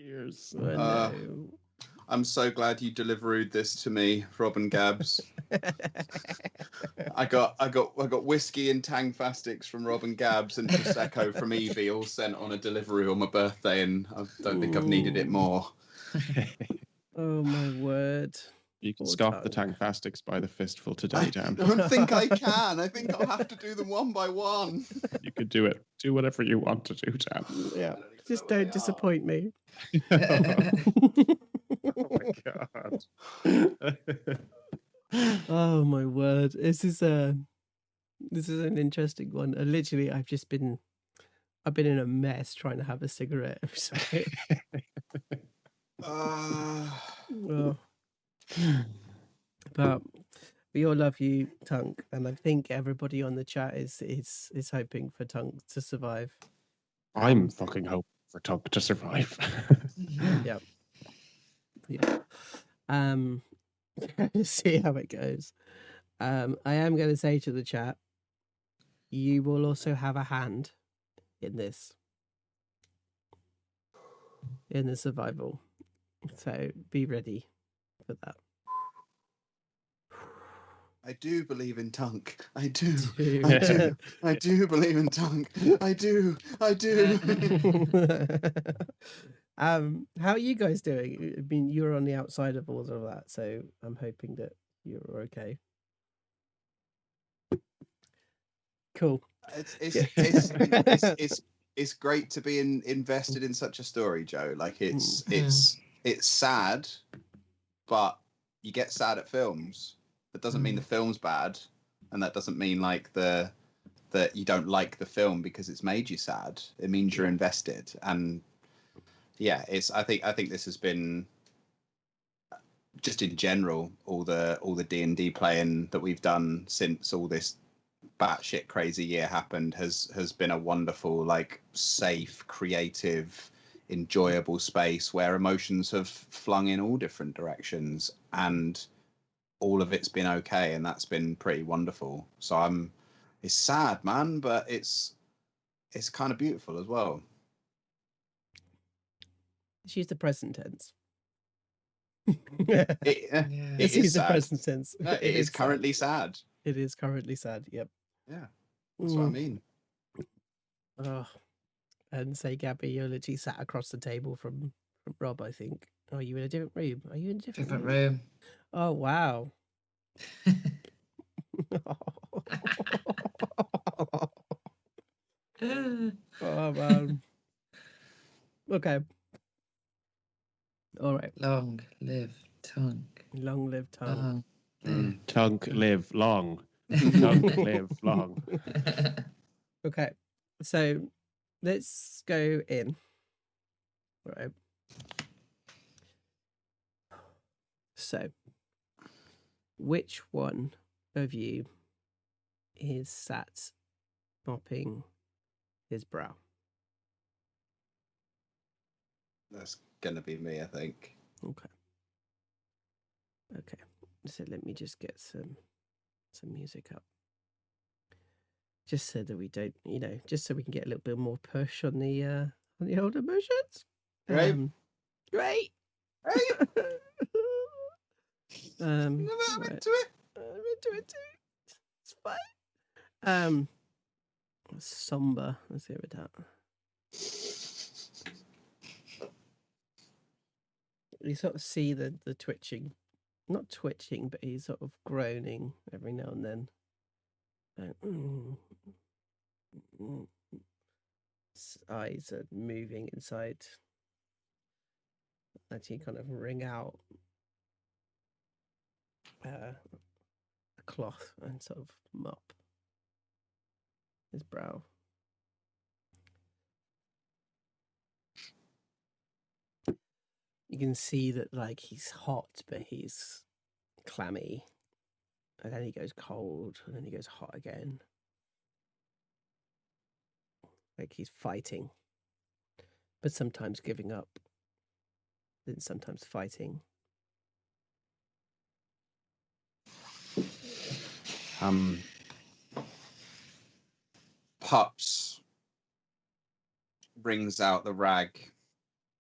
Years. Oh, no. I'm so glad you delivered this to me, Robin Gabbs. I got whiskey and Tang Fastics from Robin Gabbs and Prosecco from Evie, all sent on a delivery on my birthday, and I don't think I've needed it more. Oh my word! You can scoff the Tang Fastics by the fistful today, Dan. I don't think I can. I think I'll have to do them one by one. You could do it. Do whatever you want to do, Dan. Yeah, just don't disappoint me. Oh my god. Oh my word! This is an interesting one. Literally, I've been in a mess trying to have a cigarette. Oh. But we all love you, Tunk, and I think everybody on the chat is hoping for Tunk to survive. I'm fucking hoping for Tunk to survive. Yeah. See how it goes. I am going to say to the chat, you will also have a hand in this, in the survival. So be ready for that. I do believe in Tunk. I do. Dude. I do. I do believe in Tunk. I do. I do. How are you guys doing? I mean, you're on the outside of all of that, so I'm hoping that you're okay. Cool. It's great to be invested in such a story, Joe. Like it's sad, but you get sad at films. That doesn't mean the film's bad, and that doesn't mean like that you don't like the film because it's made you sad. It means you're invested, and yeah, I think this has been just in general all the D&D playing that we've done since all this batshit crazy year happened has been a wonderful, like, safe, creative, enjoyable space where emotions have flung in all different directions, and all of it's been okay, and that's been pretty wonderful. So it's sad, man, but it's kind of beautiful as well. Let's use the present tense. It is the sad. present tense. No, it is currently sad. It is currently sad. Yep. Yeah, that's what I mean. Oh, and say, Gabby, you're literally sat across the table from Rob, I think. Oh, are you in a different room? Are you in a different room? Oh, wow. Oh, man. Okay. All right. Long live Tunk. Long live Tunk. Tunk live long. Tunk live long. Okay. So let's go in. All right. So, which one of you is sat mopping his brow? That's gonna be me, I think. Okay. So let me just get some music up. Just so that we don't, just so we can get a little bit more push on the old emotions. Great. Great. I'm into it. I'm into it too. It's fine. Somber. Let's hear it out. You sort of see the twitching, not twitching, but he's sort of groaning every now and then. His eyes are moving inside. Actually, kind of wring out a cloth and sort of mop his brow. You can see that, like, he's hot, but he's clammy. And then he goes cold, and then he goes hot again. Like he's fighting, but sometimes giving up, then sometimes fighting. Pups brings out the rag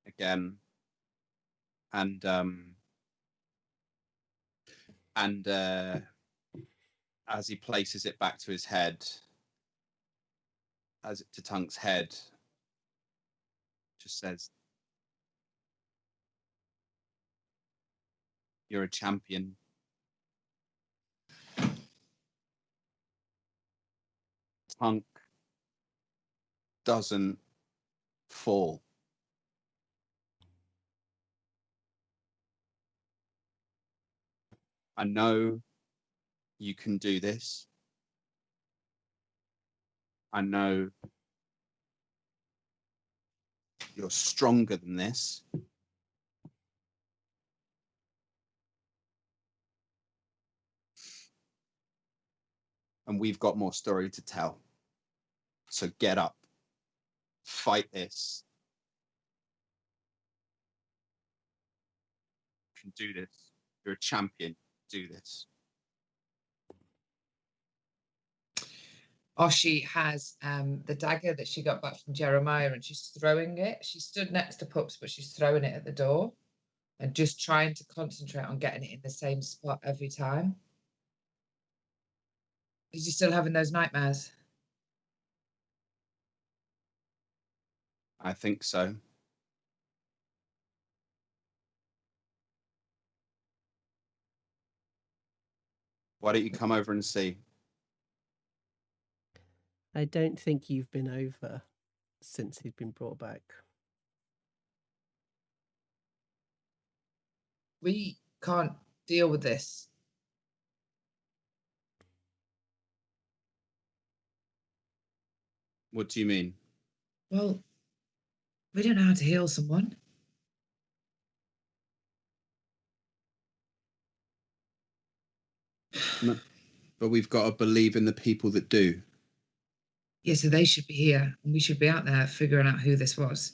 again and as he places it back to his head, to Tunk's head, just says, "You're a champion." Tunk doesn't fall. I know you can do this. I know you're stronger than this. And we've got more story to tell. So get up. Fight this. You can do this. You're a champion. Do this. Oshi has the dagger that she got back from Jeremiah, and she's throwing it. She stood next to Pups, but she's throwing it at the door and just trying to concentrate on getting it in the same spot every time. Is he still having those nightmares? I think so. Why don't you come over and see? I don't think you've been over since he's been brought back. We can't deal with this. What do you mean? Well, we don't know how to heal someone. No, but we've got to believe in the people that do. Yeah, so they should be here, and we should be out there figuring out who this was.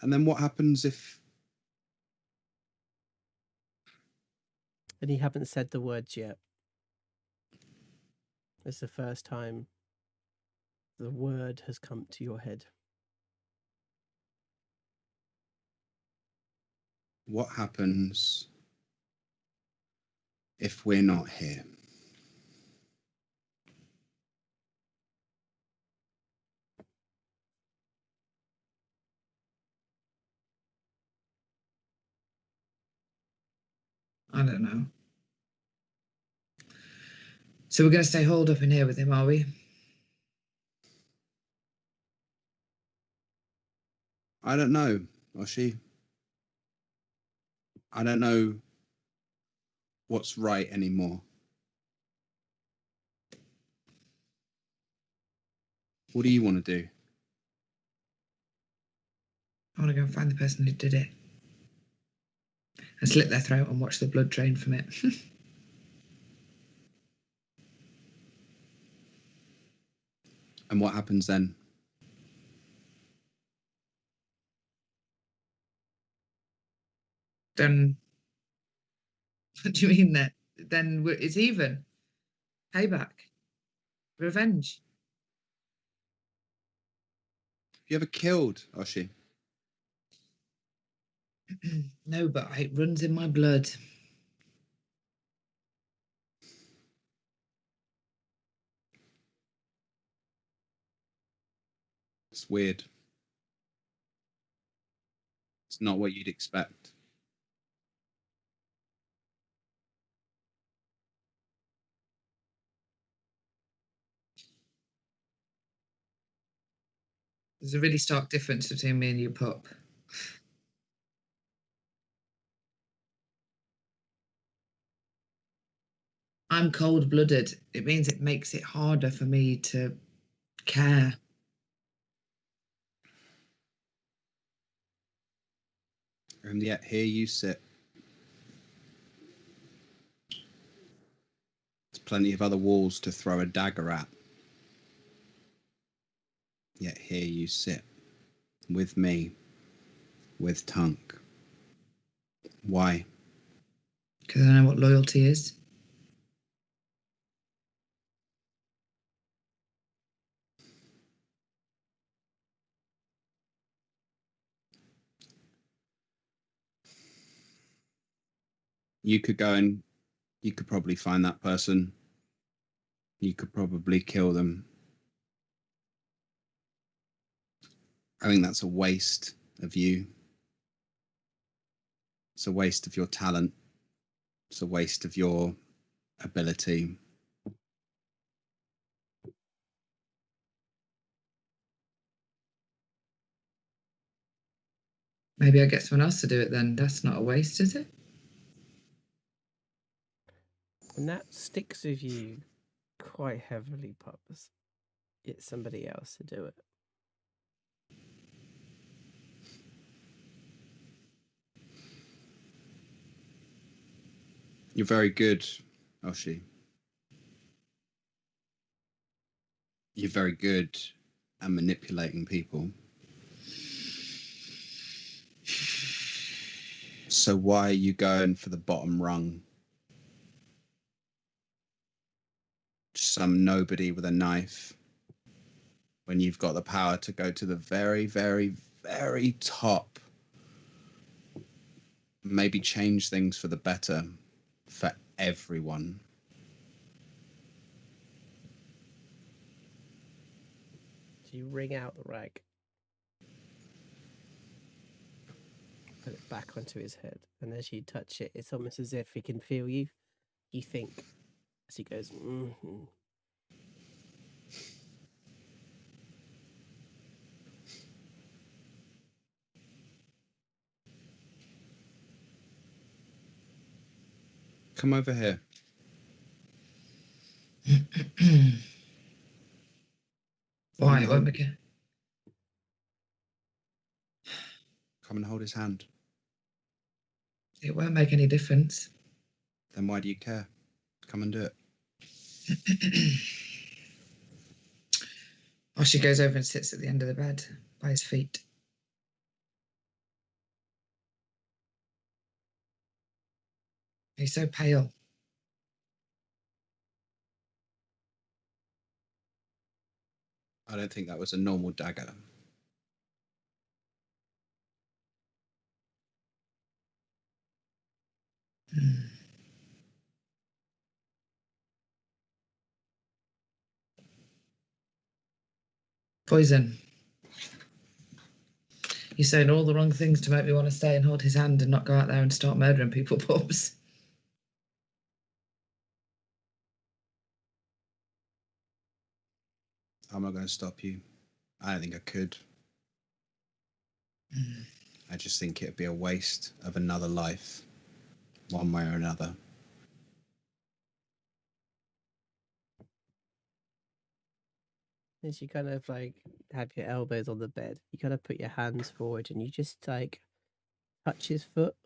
And then what happens if... And you haven't said the words yet. It's the first time the word has come to your head. What happens if we're not here? I don't know. So we're going to stay holed up in here with him, are we? I don't know, Oshi. I don't know what's right anymore. What do you want to do? I want to go and find the person who did it and slit their throat and watch the blood drain from it. And what happens then? Then, what do you mean that? Then it's even. Payback. Revenge. Have you ever killed, Oshi? No, but it runs in my blood. It's weird. It's not what you'd expect. There's a really stark difference between me and you, Pup. I'm cold-blooded. It means it makes it harder for me to care. And yet here you sit. There's plenty of other walls to throw a dagger at. Yet here you sit. With me. With Tunk. Why? Because I know what loyalty is. You could go and you could probably find that person. You could probably kill them. I think that's a waste of you. It's a waste of your talent. It's a waste of your ability. Maybe I get someone else to do it then. That's not a waste, is it? And that sticks with you quite heavily, Pups. Get somebody else to do it. You're very good, Oshi. You're very good at manipulating people. So why are you going for the bottom rung? Some nobody with a knife when you've got the power to go to the very, very, very top. Maybe change things for the better for everyone. So you wring out the rag, put it back onto his head, and as you touch it, it's almost as if he can feel you. You think, as he goes, mm-hmm. Come over here. Why? It won't make a... Come and hold his hand. It won't make any difference. Then why do you care? Come and do it. Or she goes over and sits at the end of the bed by his feet. He's so pale. I don't think that was a normal dagger. Poison. You're saying all the wrong things to make me want to stay and hold his hand and not go out there and start murdering people, Pups. I'm not going to stop you. I don't think I could. I just think it'd be a waste of another life, one way or another. As you kind of like have your elbows on the bed, you kind of put your hands forward and you just like touch his foot,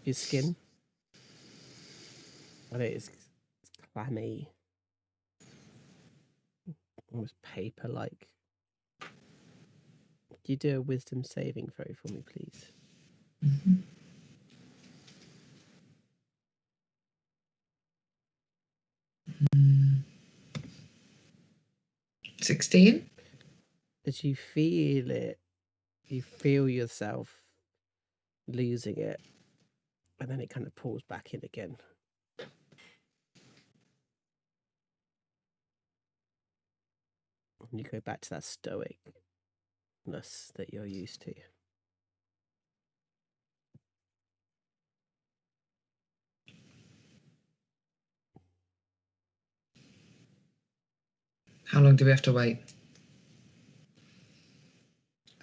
his skin. And it's clammy, almost paper-like. Could you do a wisdom saving throw for me, please? 16? As you feel it, you feel yourself losing it, and then it kind of pulls back in again. And you go back to that stoicness that you're used to. How long do we have to wait?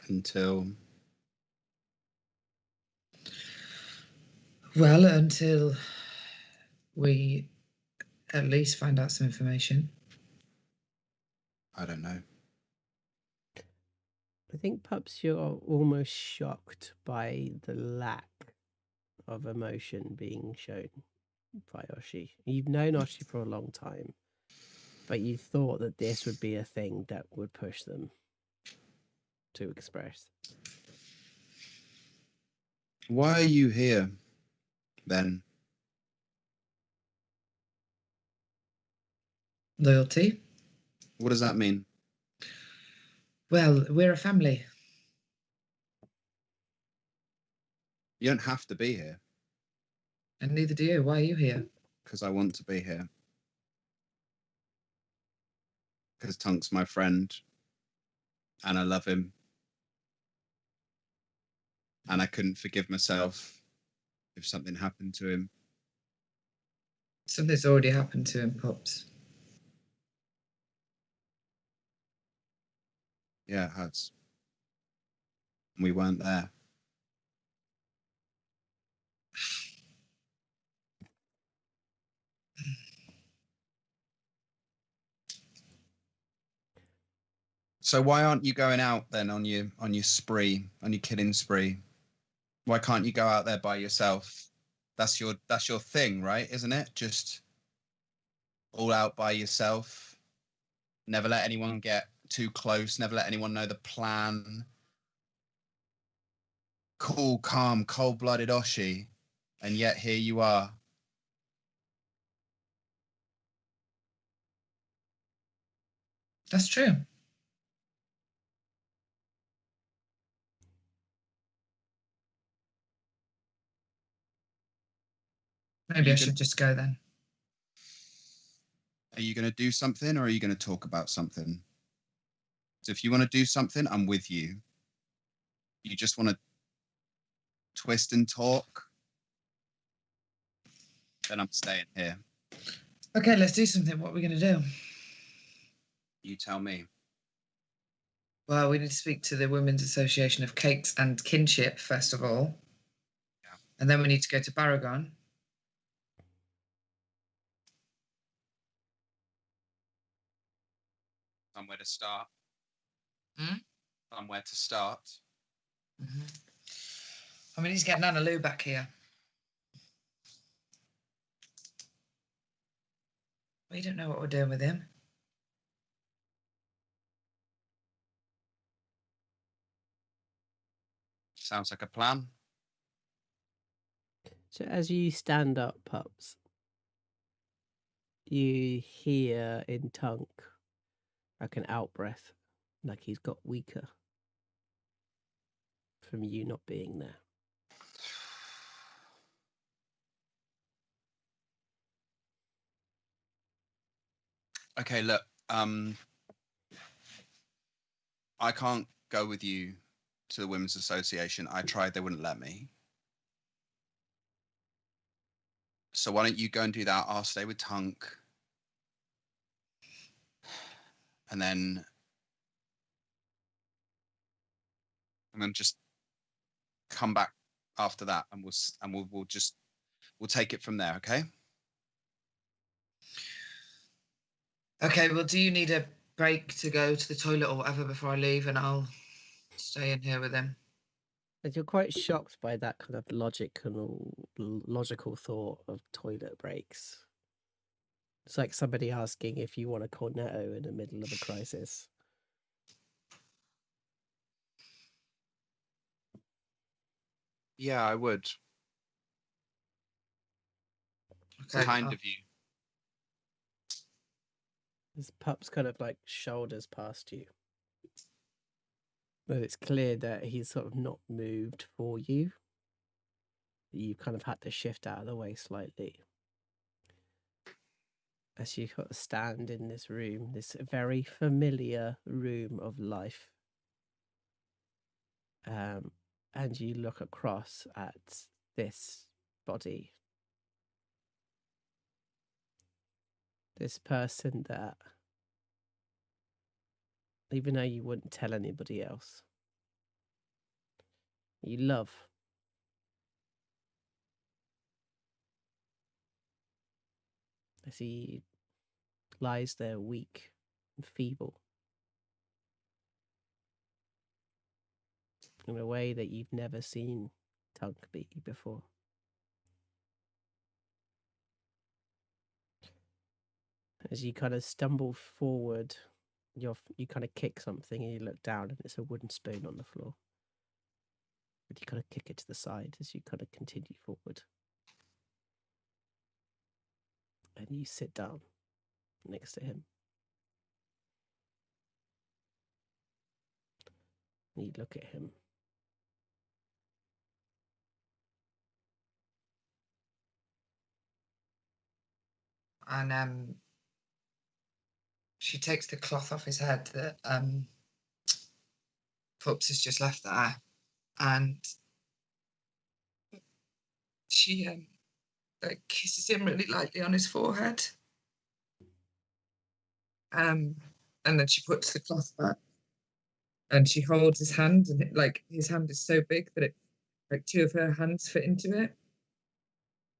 Until... Well, until we at least find out some information. I don't know. I think perhaps you're almost shocked by the lack of emotion being shown by Oshi. You've known Oshi for a long time, but you thought that this would be a thing that would push them to express. Why are you here, then? Loyalty? What does that mean? Well, we're a family. You don't have to be here. And neither do you. Why are you here? Because I want to be here. Because Tunk's my friend. And I love him. And I couldn't forgive myself if something happened to him. Something's already happened to him, Pops. Yeah, it has. We weren't there. So why aren't you going out then on your spree, on your killing spree? Why can't you go out there by yourself? That's your thing, right? Isn't it? Just all out by yourself. Never let anyone get too close. Never let anyone know the plan. Cool, calm, cold-blooded Oshi. And yet here you are. That's true. Maybe I should just go then. Are you going to do something or are you going to talk about something? So if you want to do something, I'm with you. You just want to twist and talk, then I'm staying here. Okay, let's do something. What are we going to do? You tell me. Well, we need to speak to the Women's Association of Cakes and Kinship, first of all. Yeah. And then we need to go to Baragon. Somewhere to start. Hmm? Somewhere to start. Mm-hmm. I mean, he's getting Nana Lou back here. We don't know what we're doing with him. Sounds like a plan. So as you stand up, Pups, you hear in Tunk like an out-breath, like he's got weaker from you not being there. Okay, look, I can't go with you to the Women's Association. I tried, they wouldn't let me. So why don't you go and do that? I'll stay with Tunk. And then just come back after that and we'll take it from there, okay? Okay, well, do you need a break to go to the toilet or whatever before I leave? And I'll stay in here with him. But you're quite shocked by that kind of logical thought of toilet breaks. It's like somebody asking if you want a cornetto in the middle of a crisis. Yeah, I would. Okay. Kind of you. His Pup's kind of like shoulders past you. But it's clear that he's sort of not moved for you. You kind of had to shift out of the way slightly. As you sort of stand in this room, this very familiar room of life. And you look across at this body. This person that, even though you wouldn't tell anybody else, you love. As he lies there weak and feeble. In a way that you've never seen Tunk be before. As you kind of stumble forward, you kind of kick something and you look down and it's a wooden spoon on the floor. But you kind of kick it to the side as you kind of continue forward. And you sit down next to him. And you look at him. and she takes the cloth off his head that Pups has just left there, and she kisses him really lightly on his forehead. And then she puts the cloth back, and she holds his hand, and his hand is so big that it, two of her hands fit into it,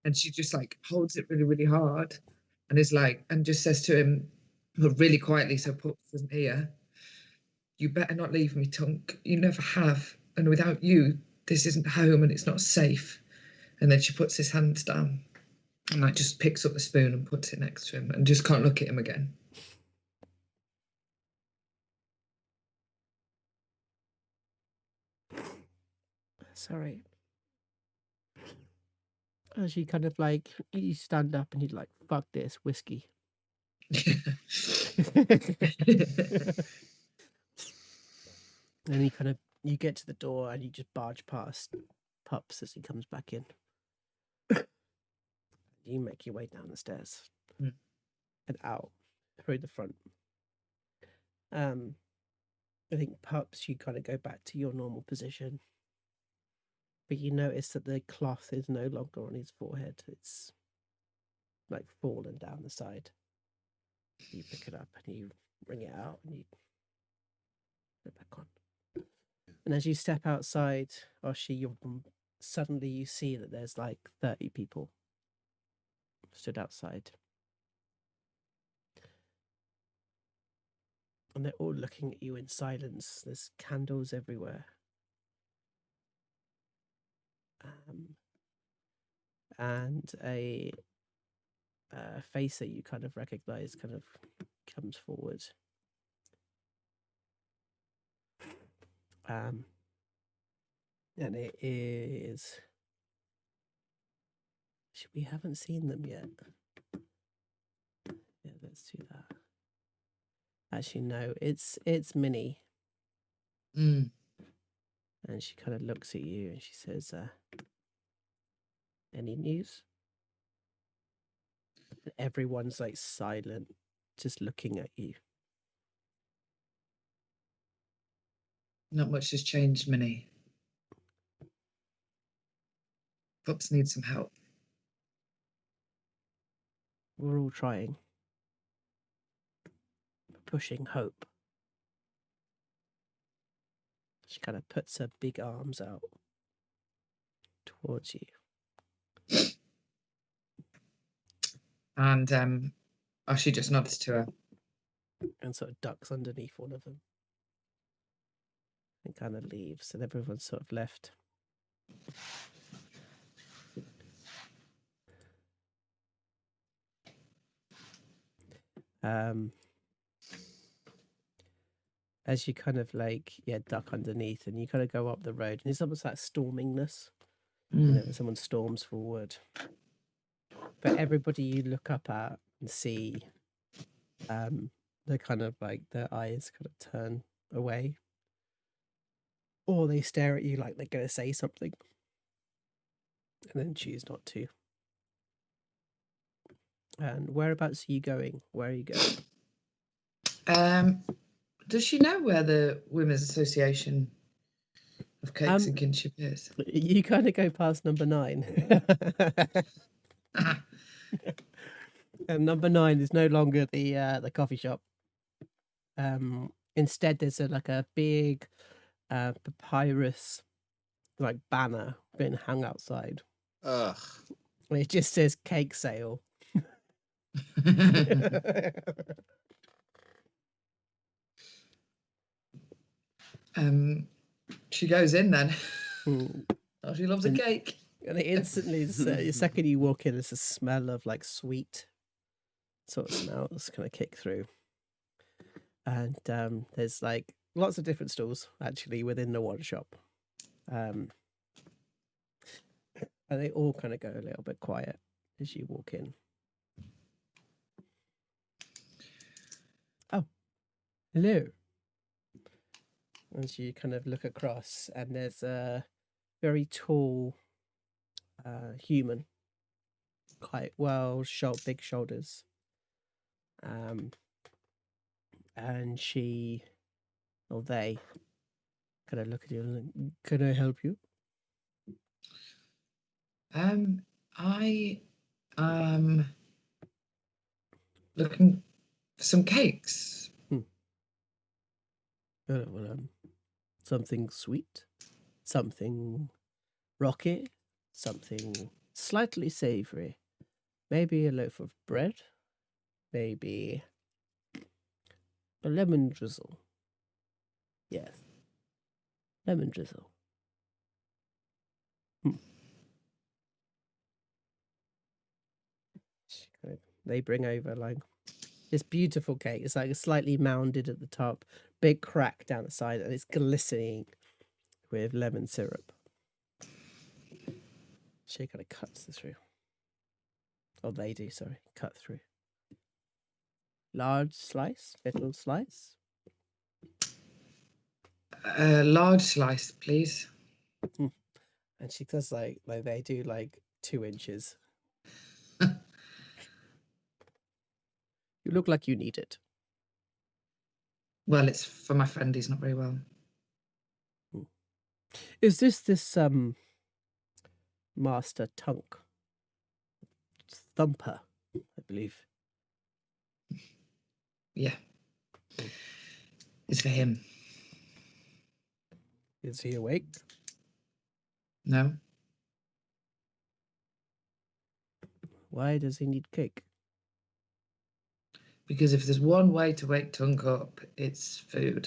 and she just holds it really, really hard, and is and just says to him, but really quietly, so Pups doesn't hear, "You better not leave me, Tunk. You never have, and without you, this isn't home, and it's not safe." And then she puts his hands down, and just picks up the spoon and puts it next to him, and just can't look at him again. Sorry. As you kind of you stand up and you're like, fuck this, whiskey. And you get to the door and you just barge past Pups as he comes back in. You make your way down the stairs and out through the front. I think Pups, you kind of go back to your normal position. But you notice that the cloth is no longer on his forehead. It's fallen down the side. You pick it up and you bring it out and you put it back on. And as you step outside, Oshi, suddenly you see that there's 30 people stood outside. And they're all looking at you in silence. There's candles everywhere. And a face that you kind of recognize kind of comes forward. And it is... We haven't seen them yet. Yeah, let's do that. Actually, no, it's Minnie. Mm. And she kind of looks at you and she says, "Any news?" And everyone's silent, just looking at you. Not much has changed, Minnie. Pups need some help. We're all trying. Pushing hope. She kind of puts her big arms out towards you. And she just nods to her. And sort of ducks underneath one of them. And kind of leaves. And everyone's sort of left. As you kind of duck underneath and you kind of go up the road and it's almost like stormingness. Someone storms forward. But everybody you look up at and see, they're kind of their eyes kind of turn away. Or they stare at you like they're going to say something. And then choose not to. And whereabouts are you going? Where are you going? Does she know where the Women's Association of Cakes and Kinship is? You kind of go past number 9. And number 9 is no longer the coffee shop. Instead, there's a big papyrus banner being hung outside. Ugh. It just says cake sale. She goes in then. Oh, she loves a cake. And it instantly, the second you walk in, there's a smell of sweet sort of smell that's kind of kick through. And there's lots of different stalls actually within the water shop. And they all kind of go a little bit quiet as you walk in. Oh, hello. As you kind of look across, and there's a very tall human, quite big shoulders, And she, or they, kind of look at you and like, can I help you? I am looking for some cakes. Well, something sweet, something rocky, something slightly savory. Maybe a loaf of bread, maybe a lemon drizzle. Yes, lemon drizzle. They bring over like this beautiful cake. It's like slightly mounded at the top, big crack down the side, and it's glistening with lemon syrup. She kind of cuts through. Oh, they do, sorry. Cut through. Large slice, little slice. A large slice, please. And she does like they do like 2 inches. You look like you need it. Well, it's for my friend. He's not very well. Is this Master Tunk? Thumper, I believe. Yeah. It's for him. Is he awake? No. Why does he need cake? Because if there's one way to wake Tunk up, it's food.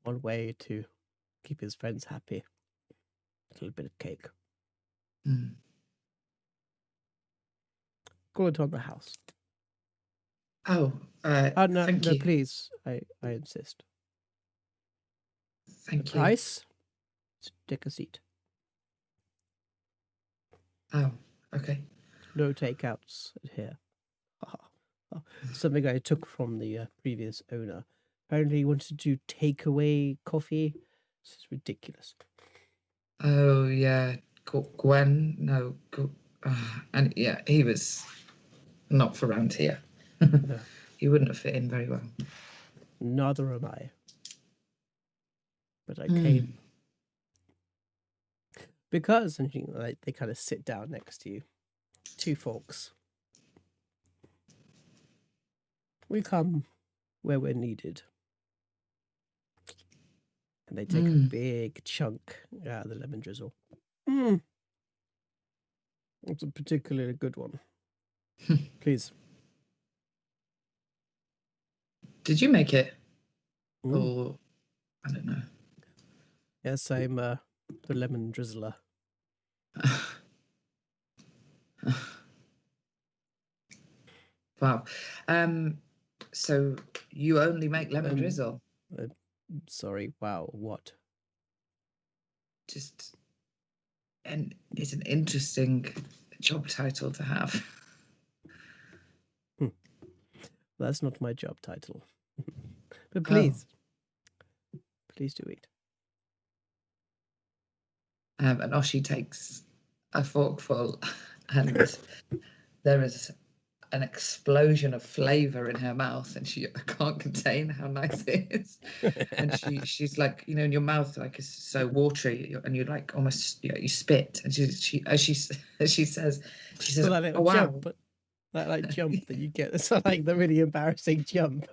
One way to keep his friends happy. A little bit of cake. Call it on the house. Oh, No, thank you. Please. I insist. Thank you. Price? Take a seat. Oh, okay. No takeouts here. Something I took from the previous owner. Apparently he wanted to do takeaway coffee. This is ridiculous. Oh, yeah. Gwen? No. And yeah, he was not for around here. No. He wouldn't have fit in very well. Neither am I. But I came. Because, and they kind of sit down next to you. 2 forks. We come where we're needed. And they take a big chunk out of the lemon drizzle. It's a particularly good one. Please. Did you make it? Or, I don't know. Yes, I'm the lemon drizzler. Wow. So you only make lemon drizzle? Sorry, wow, what? Just, and it's an interesting job title to have. That's not my job title. But please, please do eat. And Oshi takes a forkful, and there is an explosion of flavour in her mouth, and she can't contain how nice it is. And she's like, you know, in your mouth, like it's so watery, and you're like almost, you spit. And she says, well, that oh, wow. Jump, that like jump that you get. It's like the really embarrassing jump.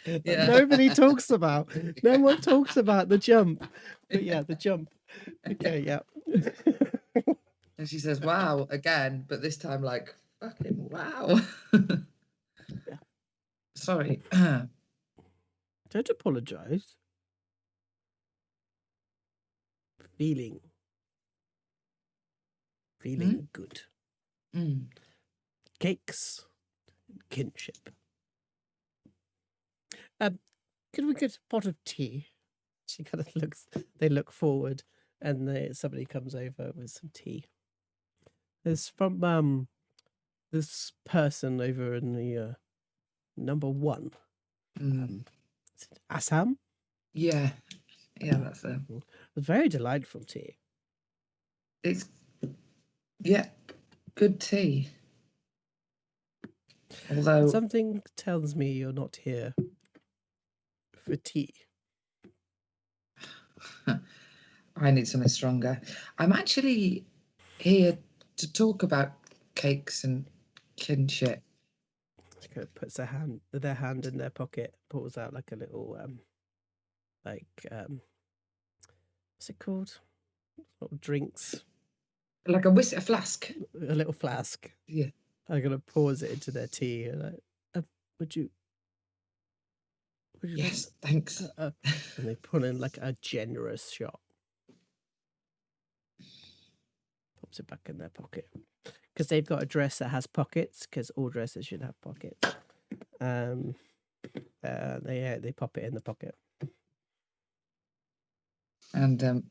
Yeah. Nobody talks about. No one talks about the jump. But yeah, the jump. Okay, yeah. And she says, wow, again, but this time like, fucking wow. Yeah. Sorry. Don't apologize. Feeling good. Cakes, kinship. Could we get a pot of tea? She kind of looks. They look forward, and somebody comes over with some tea. There's from this person over in the number 1. Is it Assam? Yeah, that's it. It's very delightful tea. It's good tea. Although Something tells me you're not here for tea. I need something stronger. I'm actually here to talk about cakes and kinship. She kind of puts their hand in their pocket, pulls out like a little what's it called? Little drinks. Like a flask. A little flask. Yeah. I'm gonna pours it into their tea. And would you Yes, thanks. and they put in like a generous shot. Pops it back in their pocket because they've got a dress that has pockets. Because all dresses should have pockets. They pop it in the pocket. And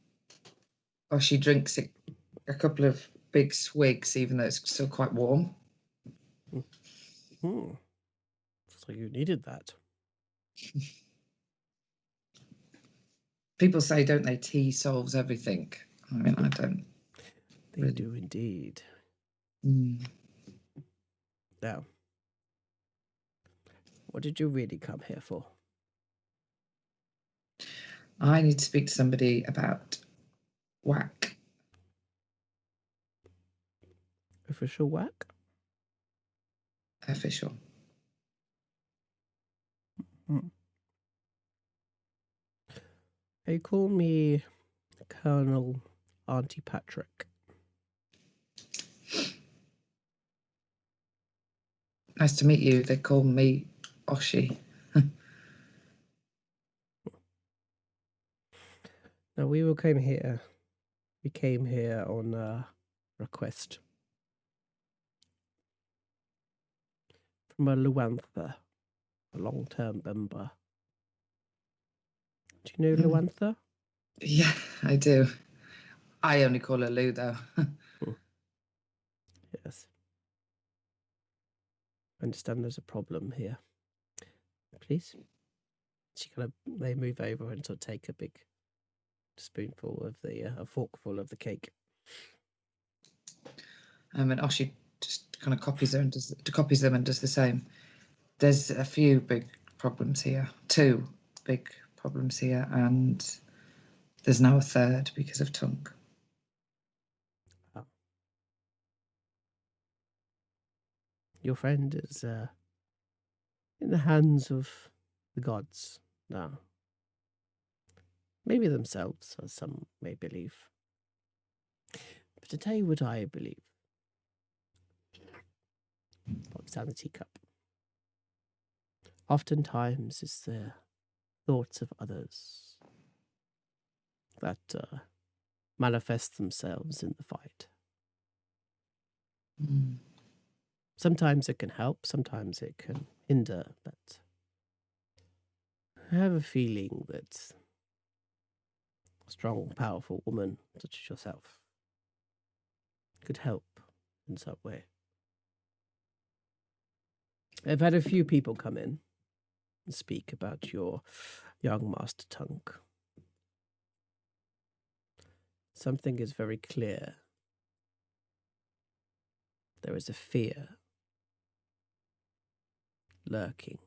she drinks a couple of big swigs, even though it's still quite warm. So you needed that. People say, don't they, tea solves everything? I mean, I don't. They Really. do indeed. Now, what did you really come here for? I need to speak to somebody about whack. Official whack? Official. They call me Colonel Auntie Patrick. Nice to meet you. They call me Oshi. Now we came here on a request from a Luantha, a long-term member. Do you know Luantha? Yeah, I do. I only call her Lou, though. Yes. I understand there's a problem here. Please. They move over and sort of take a big spoonful of a forkful of the cake. And Oshi just kind of copies them and does the same. There's a few big problems here. 2 big problems here, and there's now a 3rd because of Tunk. Oh. Your friend is in the hands of the gods now. Maybe themselves, as some may believe. But to tell you what I believe, pops down the teacup. Oftentimes it's the thoughts of others that manifest themselves in the fight. Sometimes it can help, sometimes it can hinder, but I have a feeling that a strong, powerful woman such as yourself could help in some way. I've had a few people come in and speak about your young Master Tunk. Something is very clear. There is a fear lurking.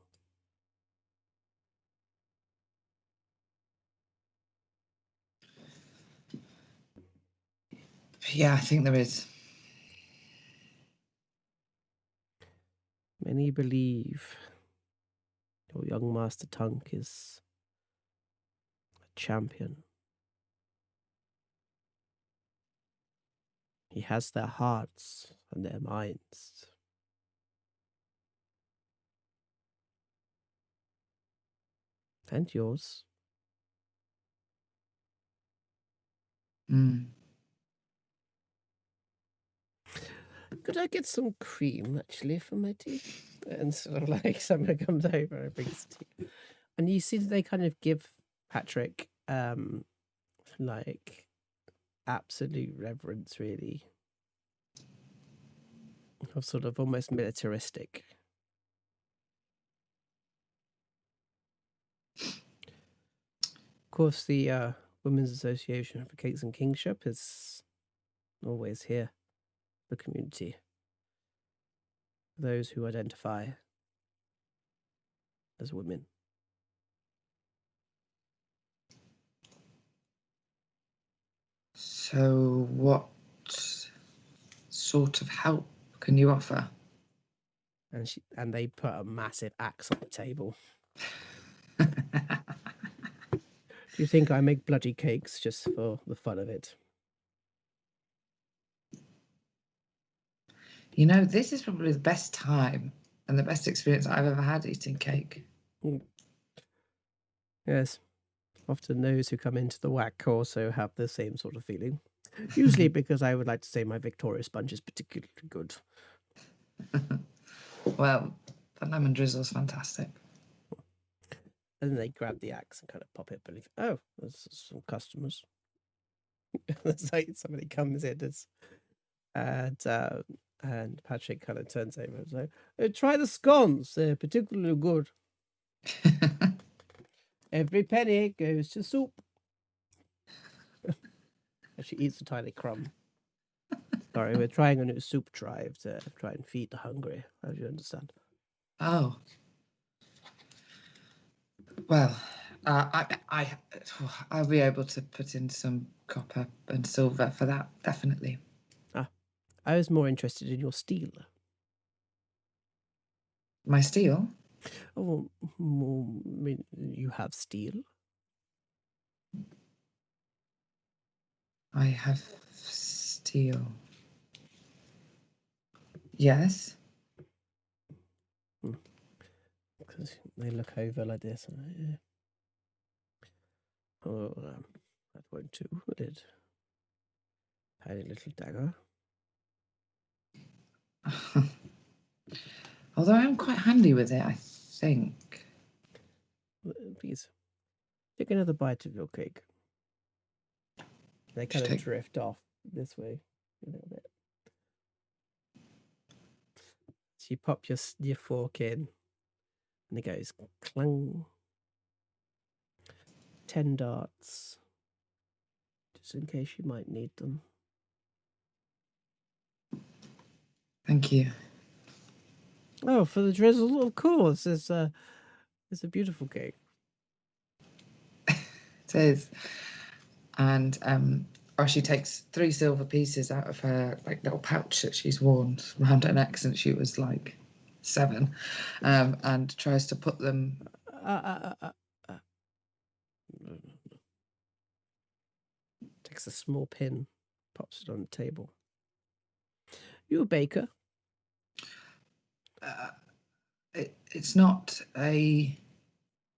Yeah, I think there is. Many believe your young Master Tunk is a champion. He has their hearts and their minds. And yours. Could I get some cream, actually, for my tea? And sort of like someone comes over and brings tea. And you see that they kind of give Patrick, like, absolute reverence, really. Of sort of almost militaristic. Of course, the Women's Association for Cakes and Kingship is always here. The community. those who identify as women. So, what sort of help can you offer? And they put a massive axe on the table. Do you think I make bloody cakes just for the fun of it? You know, this is probably the best time and the best experience I've ever had eating cake. Yes. Often those who come into the whack also have the same sort of feeling. Usually because I would like to say my Victoria sponge is particularly good. Well, the lemon drizzle's fantastic. And then they grab the axe and kind of pop it beneath. Oh, there's some customers. It's like somebody comes in and Patrick kind of turns over and says, try the scones. They're particularly good. Every penny goes to soup. And she eats a tiny crumb. Sorry, we're trying a new soup drive to try and feed the hungry, as you understand. Oh. Well, I'll be able to put in some copper and silver for that, definitely. I was more interested in your steel. My steel? Oh, I mean, you have steel? I have steel. Yes. Because they look over like this. And, oh, that won't do, would it? Tiny little dagger. Although I'm quite handy with it, I think. Please, take another bite of your cake. They kind of drift off this way a little bit. So you pop your fork in, and it goes clang. 10 darts, just in case you might need them. Thank you. Oh, for the drizzle, of course. It's a beautiful cake. It is. And she takes 3 silver pieces out of her little pouch that she's worn around her neck since she was 7, and tries to put them. No. Takes a small pin, pops it on the table. You a baker? It's not a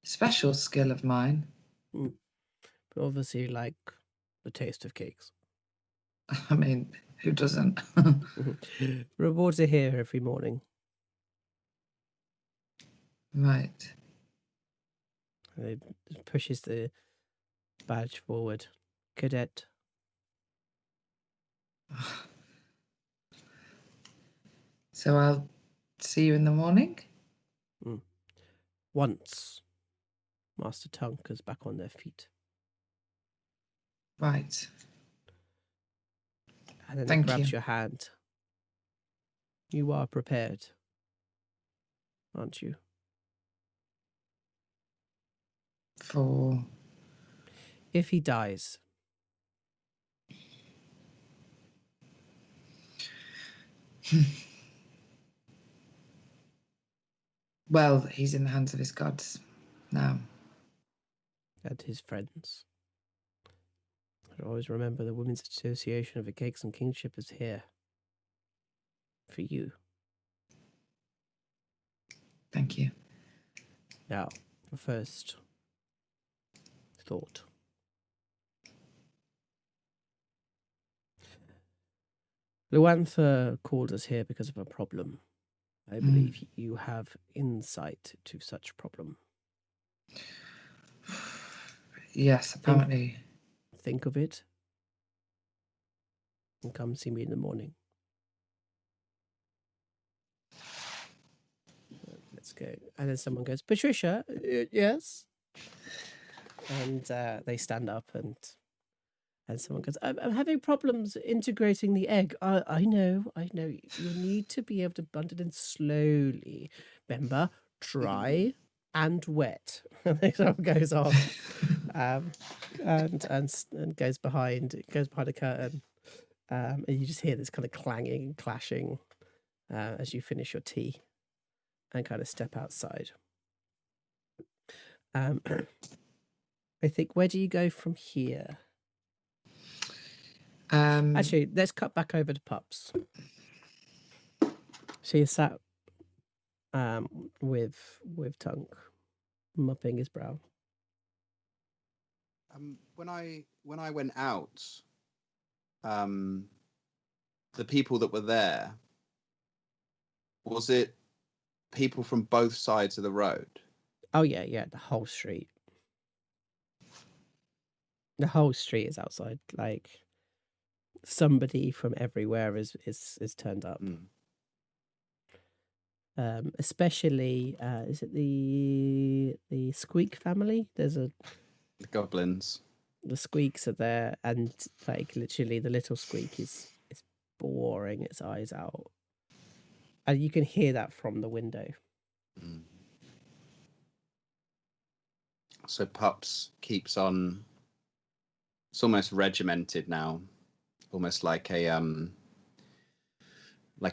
special skill of mine. But obviously you like the taste of cakes. I mean, who doesn't? Rewards are here every morning. Right. It pushes the badge forward. Cadet. So I'll see you in the morning? Once Master Tonka's back on their feet. Right. And then Thank it grabs you. your hand. You are prepared, aren't you? For... If he dies. Well, he's in the hands of his gods now. And his friends. I always remember the Women's Association of the Cakes and Kingship is here. For you. Thank you. Now, the first thought. Luantha called us here because of a problem. I believe you have insight to such problem. Yes, apparently. Think of it. And come see me in the morning. Let's go. And then someone goes, Patricia, yes? And they stand up and And someone goes, I'm having problems integrating the egg. I know. You need to be able to bunt it in slowly. Remember, dry and wet. And it sort of goes off, and goes behind a curtain, and you just hear this kind of clanging and clashing as you finish your tea and kind of step outside. I think, where do you go from here? Actually, let's cut back over to Pups. She is sat with Tunk, mopping his brow. When I went out, the people that were there, was it people from both sides of the road? Oh yeah, the whole street. The whole street is outside. Like, somebody from everywhere is turned up. Especially, is it the Squeak family? There's the goblins. The Squeaks are there, and like literally, the little Squeak is boring its eyes out, and you can hear that from the window. So Pups keeps on. It's almost regimented now, almost like a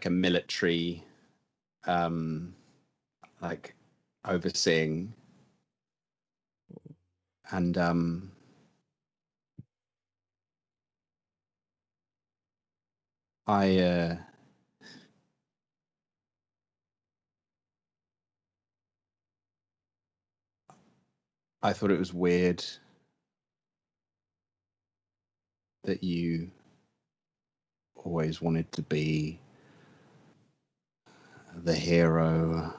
military, like overseeing, and I thought it was weird that you always wanted to be the hero.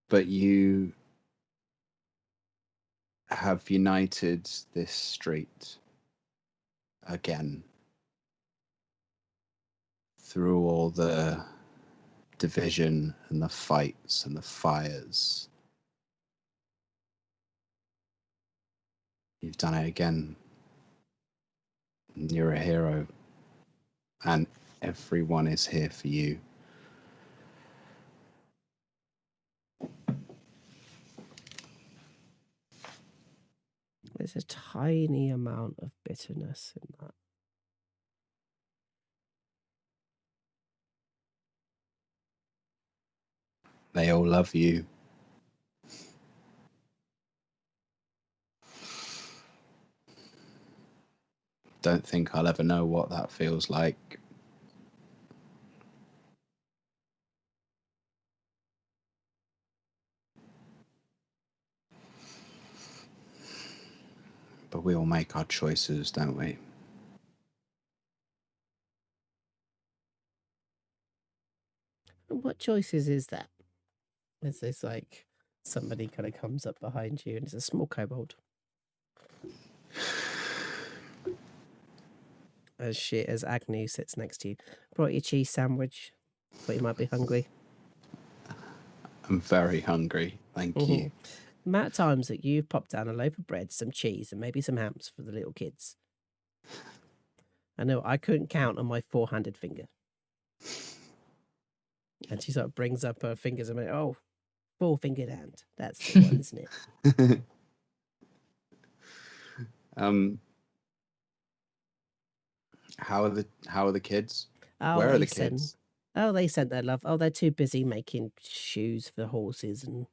But you have united this street again through all the division and the fights and the fires. You've done it again. You're a hero, and everyone is here for you. There's a tiny amount of bitterness in that. They all love you. Don't think I'll ever know what that feels like. But we all make our choices, don't we? What choices is that? It's this like somebody kind of comes up behind you, and it's a small kobold. As Agnew sits next to you. Brought you a cheese sandwich. Thought you might be hungry. I'm very hungry, thank you. The amount of times that you've popped down a loaf of bread, some cheese, and maybe some hams for the little kids. I know, I couldn't count on my 4-handed finger. And she sort of brings up her fingers and went, 4-fingered hand. That's the one, isn't it? How are the kids? Oh, Where are the kids? They sent their love. They're too busy making shoes for horses and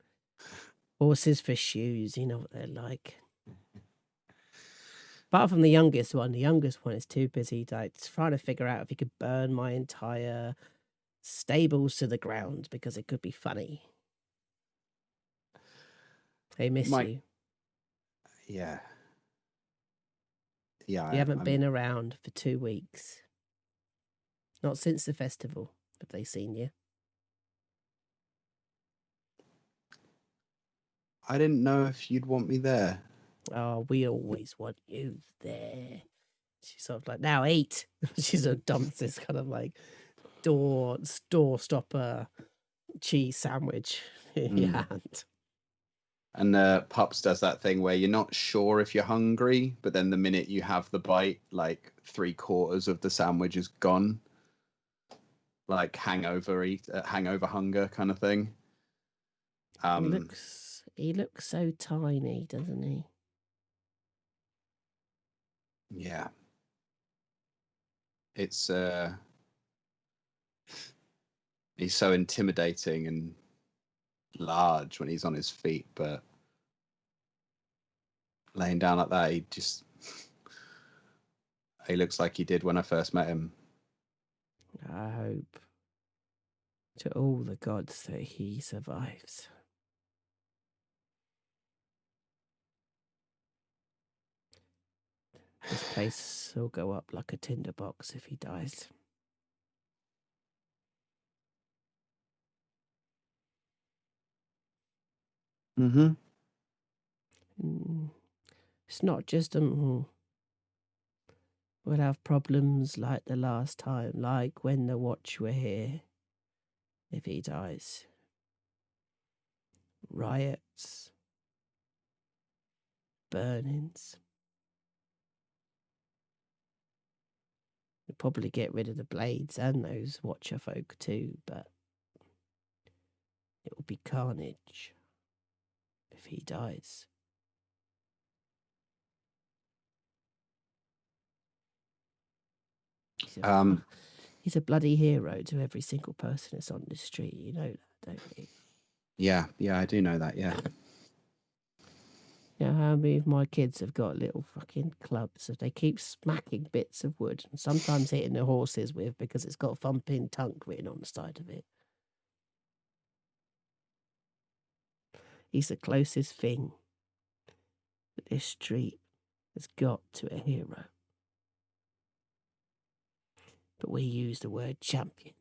horses for shoes. You know what they're like. Apart from the youngest one is too busy trying to figure out if he could burn my entire stables to the ground because it could be funny. They miss you. Yeah. You haven't been around for 2 weeks. Not since the festival have they seen you. I didn't know if you'd want me there. Oh, we always want you there. She's sort of like, now eat. She sort of dumps this kind of like door stopper cheese sandwich your hand. And Pups does that thing where you're not sure if you're hungry, but then the minute you have the bite, like 3/4 of the sandwich is gone. Like hangover hunger kind of thing. He looks so tiny, doesn't he? Yeah. It's he's so intimidating and large when he's on his feet, but laying down like that, he looks like he did when I first met him. I hope to all the gods that he survives. This place will go up like a tinderbox if he dies. Mm-hmm. It's not just we'll have problems like the last time, like when the Watch were here. If he dies, riots, burnings. We'll probably get rid of the blades and those Watcher folk too, but it will be carnage if he dies. He's a bloody hero to every single person that's on the street. You know that, don't you? Yeah, I do know that, yeah. You know how many of my kids have got little fucking clubs that they keep smacking bits of wood and sometimes hitting the horses with because it's got thumping tunk written on the side of it. He's the closest thing that this street has got to a hero. But we use the word champion.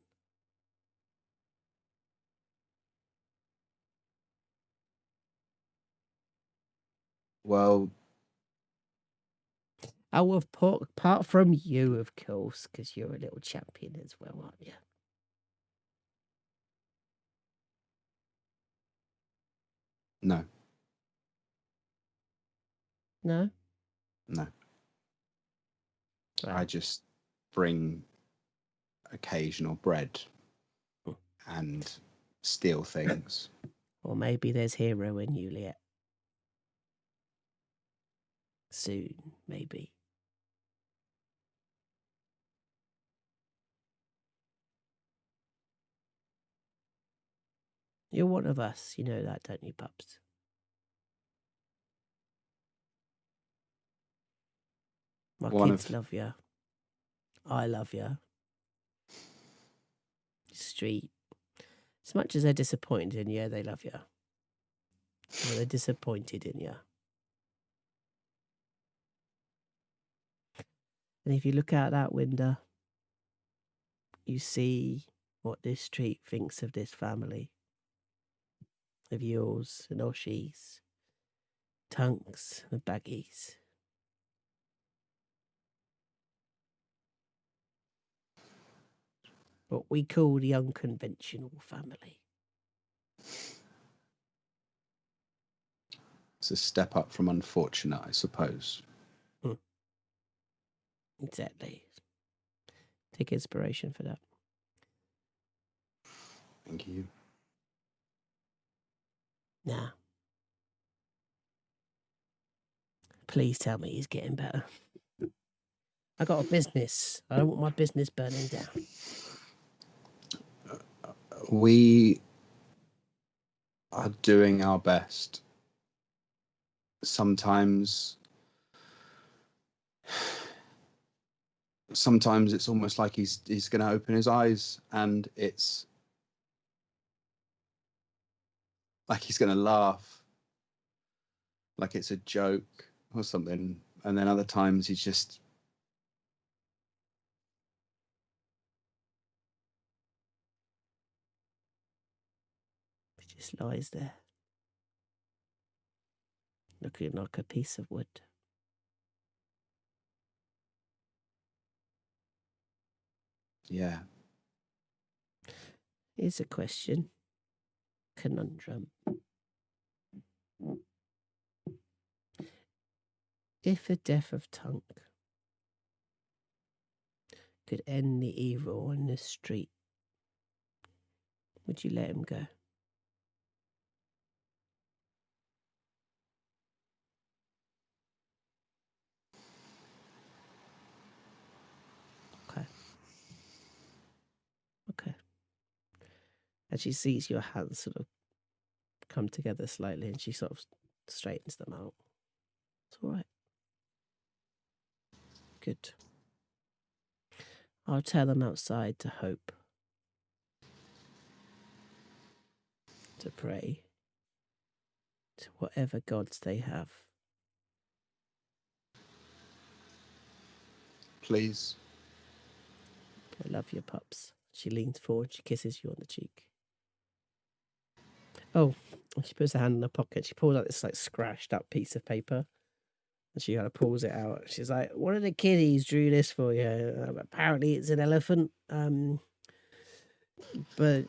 Well, Apart from you, of course, because you're a little champion as well, aren't you? no. No? No. Right. I just bring occasional bread and steal things. Or maybe there's hero in you, Liet. Soon, maybe. You're one of us, you know that, don't you, pups? My kids love you. I love you. Street. As much as they're disappointed in you, they love you. Well, they're disappointed in you. And if you look out that window, you see what this street thinks of this family. Of yours and Oshi's, Tunks and Baggies. What we call the unconventional family. It's a step up from unfortunate, I suppose. Exactly. Take inspiration for that. Thank you. Nah. Please tell me he's getting better. I got a business. I don't want my business burning down. We are doing our best. Sometimes it's almost like he's going to open his eyes and it's like he's going to laugh, like it's a joke or something. And then other times he just lies there, looking like a piece of wood. Yeah. Here's a question. conundrum. If the death of Tunk could end the evil on this street, would you let him go? Okay. And she sees your hands sort of come together slightly, and she sort of straightens them out. It's all right. Good. I'll tell them outside to hope, to pray to whatever gods they have. Please. I love your pups. She leans forward, she kisses you on the cheek. Oh, she puts her hand in her pocket. She pulls out this like scratched up piece of paper, and she kind of pulls it out. She's like, "One of the kiddies drew this for you. Apparently, it's an elephant. But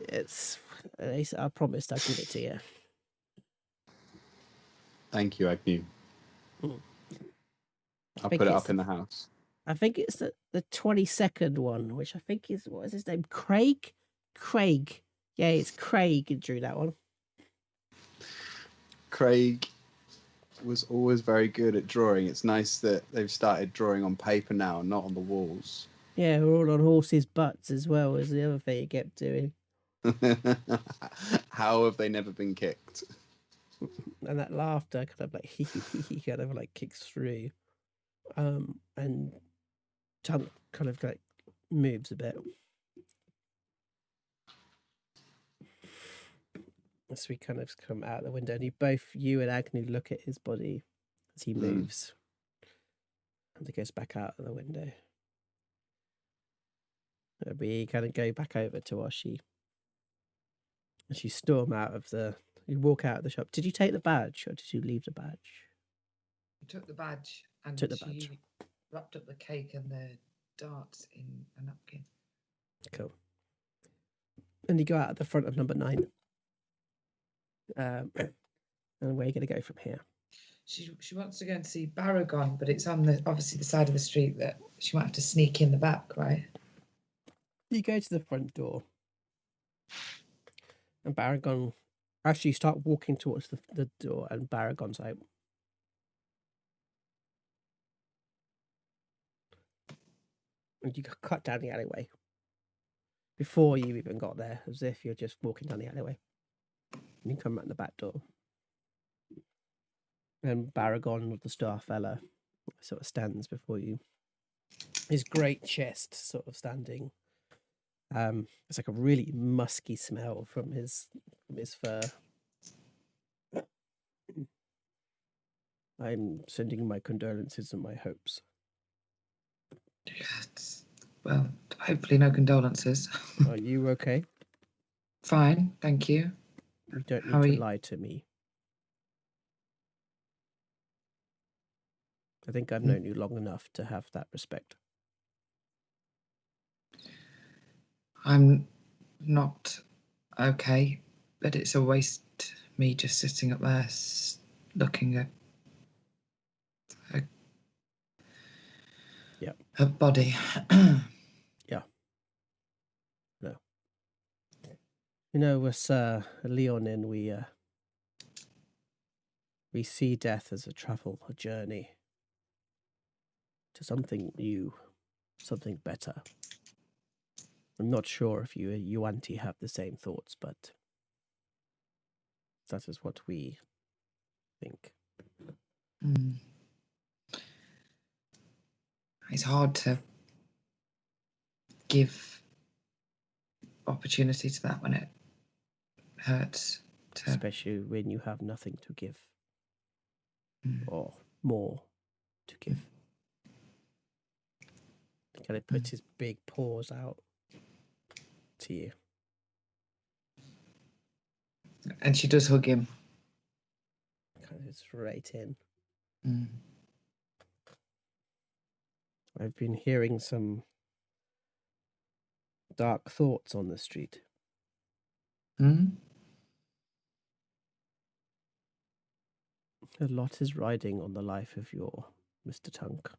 it's. I promised I'd give it to you." Thank you, Agnew. Mm. I'll put it up in the house. I think it's the 22nd one, which I think is, what is his name? Craig? Craig. Yeah, it's Craig who drew that one. Craig was always very good at drawing. It's nice that they've started drawing on paper now and not on the walls. Yeah, we're all on horses' butts as well, as the other thing he kept doing. How have they never been kicked? And that laughter kind of like he kind of like kicks through. And Tunk kind of like moves a bit. As we kind of come out the window, and you and Agnew look at his body as he moves. And he goes back out of the window. We kind of go back over to Oshi. And you storm out of you walk out of the shop. Did you take the badge, or did you leave the badge? I took the badge, and Took the she badge. wrapped up the cake and the darts in a napkin. Cool. And you go out at the front of number 9. And where are you going to go from here? She wants to go and see Baragon, but it's on obviously the side of the street that she might have to sneak in the back, right? You go to the front door. And Baragon, actually, you start walking towards the door, and Baragon's out. And you cut down the alleyway before you even got there, as if you're just walking down the alleyway. And you come around the back door. And Baragon, the star fella, sort of stands before you. His great chest sort of standing. It's like a really musky smell from his fur. I'm sending my condolences and my hopes. Yes. Well, hopefully no condolences. Are you okay? Fine, thank you. You don't How are need to you? lie to me. I think I've known you long enough to have that respect. I'm not okay, but it's a waste me just sitting up there looking at her body. Yeah. No. You know, as Leonin, we see death as a journey to something new, something better. I'm not sure if you and Yuanti have the same thoughts, but that is what we think. It's hard to give opportunity to that when it hurts. Especially when you have nothing to give. Or more to give. He kind of puts his big paws out to you. And she does hug him. Kind of straight in. Mm. I've been hearing some dark thoughts on the street. Mm? A lot is riding on the life of your Mr. Tunk.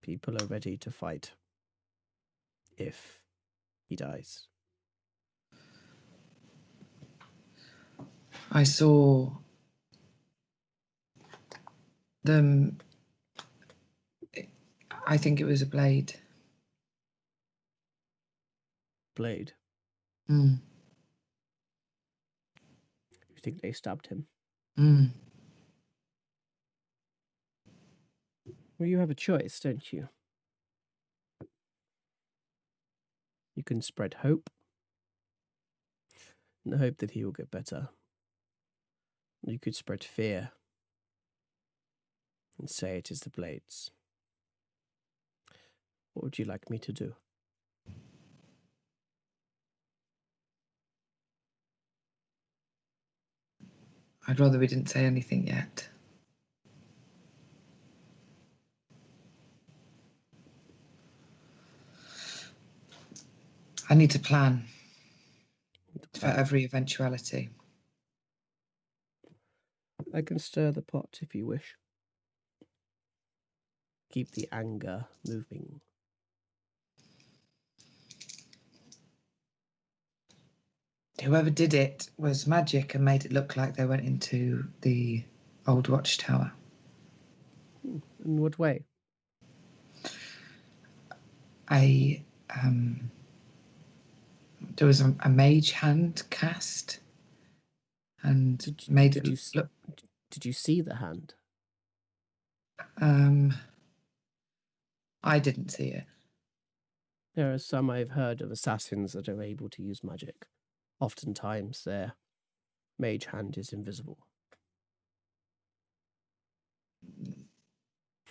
People are ready to fight if he dies. I saw them. I think it was a blade. Blade. Mm. You think they stabbed him? Mm. Well, you have a choice, don't you? You can spread hope and hope that he will get better. You could spread fear and say it is the blades. What would you like me to do? I'd rather we didn't say anything yet. I need to plan for every eventuality. I can stir the pot if you wish. Keep the anger moving. Whoever did it was magic and made it look like they went into the old watchtower. In what way? There was a mage hand cast and made it look. Did you see the hand? I didn't see it. There are some I've heard of assassins that are able to use magic. Oftentimes their mage hand is invisible.